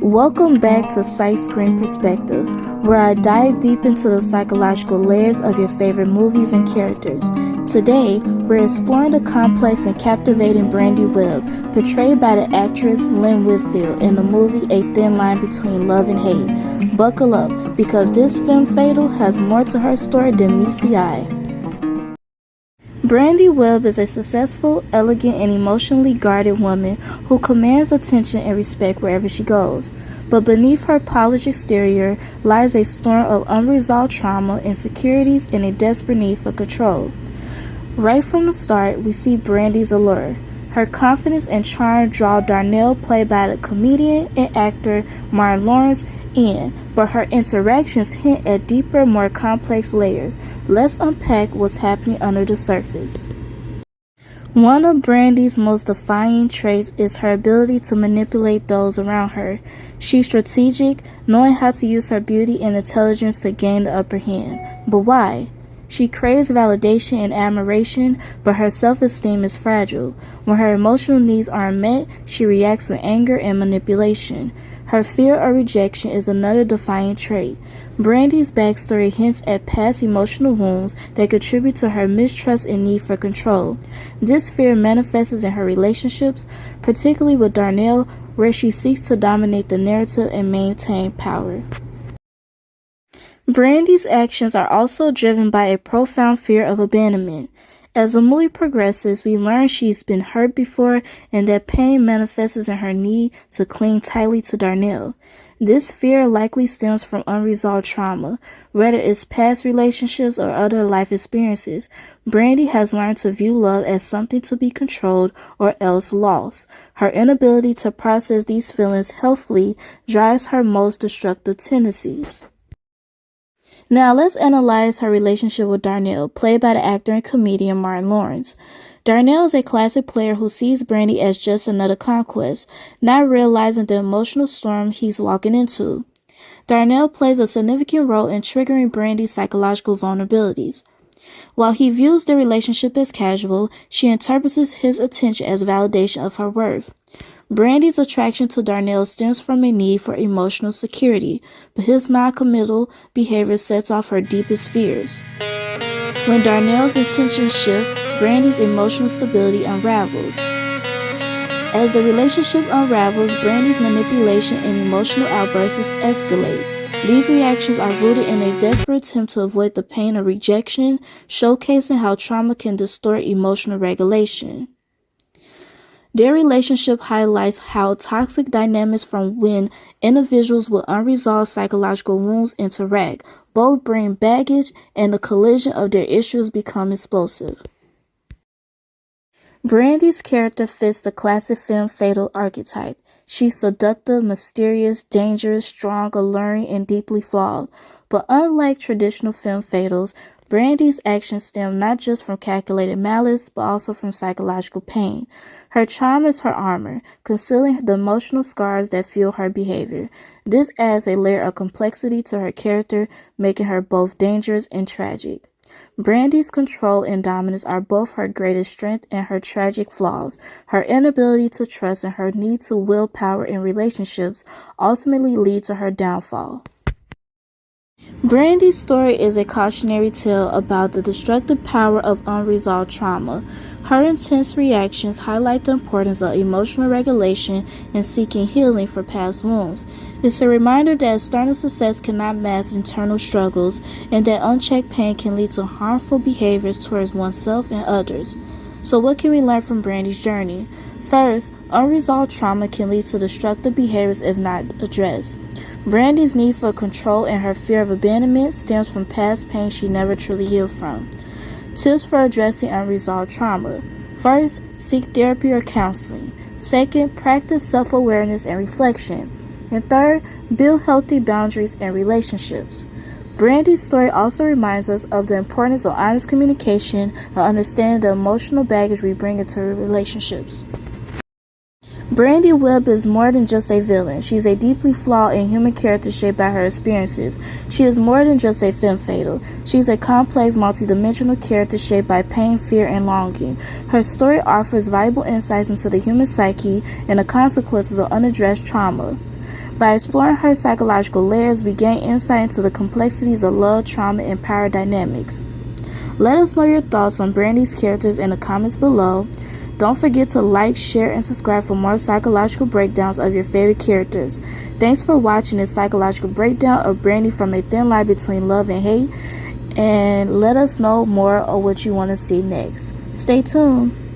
Welcome back to Sight Screen Perspectives, where I dive deep into the psychological layers of your favorite movies and characters. Today, we're exploring the complex and captivating Brandi Web, portrayed by the actress Lynn Whitfield in the movie A Thin Line Between Love and Hate. Buckle up, because this femme fatale has more to her story than meets the eye. Brandi Web is a successful, elegant, and emotionally guarded woman who commands attention and respect wherever she goes. But beneath her polished exterior lies a storm of unresolved trauma, insecurities, and a desperate need for control. Right from the start, we see Brandi's allure. Her confidence and charm draw Darnell, played by the comedian and actor Martin Lawrence, in, but her interactions hint at deeper, more complex layers. Let's unpack what's happening under the surface. One of Brandi's most defining traits is her ability to manipulate those around her. She's strategic, knowing how to use her beauty and intelligence to gain the upper hand. But why? She craves validation and admiration, but her self-esteem is fragile. When her emotional needs aren't met, she reacts with anger and manipulation. Her fear of rejection is another defining trait. Brandi's backstory hints at past emotional wounds that contribute to her mistrust and need for control. This fear manifests in her relationships, particularly with Darnell, where she seeks to dominate the narrative and maintain power. Brandi's actions are also driven by a profound fear of abandonment. As the movie progresses, we learn she's been hurt before and that pain manifests in her need to cling tightly to Darnell. This fear likely stems from unresolved trauma, whether it's past relationships or other life experiences. Brandi has learned to view love as something to be controlled or else lost. Her inability to process these feelings healthfully drives her most destructive tendencies. Now let's analyze her relationship with Darnell, played by the actor and comedian Martin Lawrence. Darnell is a classic player who sees Brandi as just another conquest, not realizing the emotional storm he's walking into. Darnell plays a significant role in triggering Brandi's psychological vulnerabilities. While he views the relationship as casual, she interprets his attention as validation of her worth. Brandi's attraction to Darnell stems from a need for emotional security, but his non-committal behavior sets off her deepest fears. When Darnell's intentions shift, Brandi's emotional stability unravels. As the relationship unravels, Brandi's manipulation and emotional outbursts escalate. These reactions are rooted in a desperate attempt to avoid the pain of rejection, showcasing how trauma can distort emotional regulation. Their relationship highlights how toxic dynamics from when individuals with unresolved psychological wounds interact. Both bring baggage, and the collision of their issues become explosive. Brandi's character fits the classic femme fatale archetype. She's seductive, mysterious, dangerous, strong, alluring, and deeply flawed. But unlike traditional femme fatales, Brandi's actions stem not just from calculated malice, but also from psychological pain. Her charm is her armor, concealing the emotional scars that fuel her behavior. This adds a layer of complexity to her character, making her both dangerous and tragic. Brandi's control and dominance are both her greatest strength and her tragic flaws. Her inability to trust and her need to wield power in relationships ultimately lead to her downfall. Brandi's story is a cautionary tale about the destructive power of unresolved trauma. Her intense reactions highlight the importance of emotional regulation and seeking healing for past wounds. It's a reminder that external success cannot mask internal struggles, and that unchecked pain can lead to harmful behaviors towards oneself and others. So what can we learn from Brandi's journey? First, unresolved trauma can lead to destructive behaviors if not addressed. Brandi's need for control and her fear of abandonment stems from past pain she never truly healed from. Tips for addressing unresolved trauma. First, seek therapy or counseling. Second, practice self-awareness and reflection. And third, build healthy boundaries and relationships. Brandi's story also reminds us of the importance of honest communication and understanding the emotional baggage we bring into relationships. Brandi Web is more than just a villain. She's a deeply flawed and human character shaped by her experiences. She is more than just a femme fatale. She's a complex, multidimensional character shaped by pain, fear, and longing. Her story offers valuable insights into the human psyche and the consequences of unaddressed trauma. By exploring her psychological layers, we gain insight into the complexities of love, trauma, and power dynamics. Let us know your thoughts on Brandi's characters in the comments below. Don't forget to like, share, and subscribe for more psychological breakdowns of your favorite characters. Thanks for watching this psychological breakdown of Brandi from A Thin Line Between Love and Hate. And let us know more of what you want to see next. Stay tuned.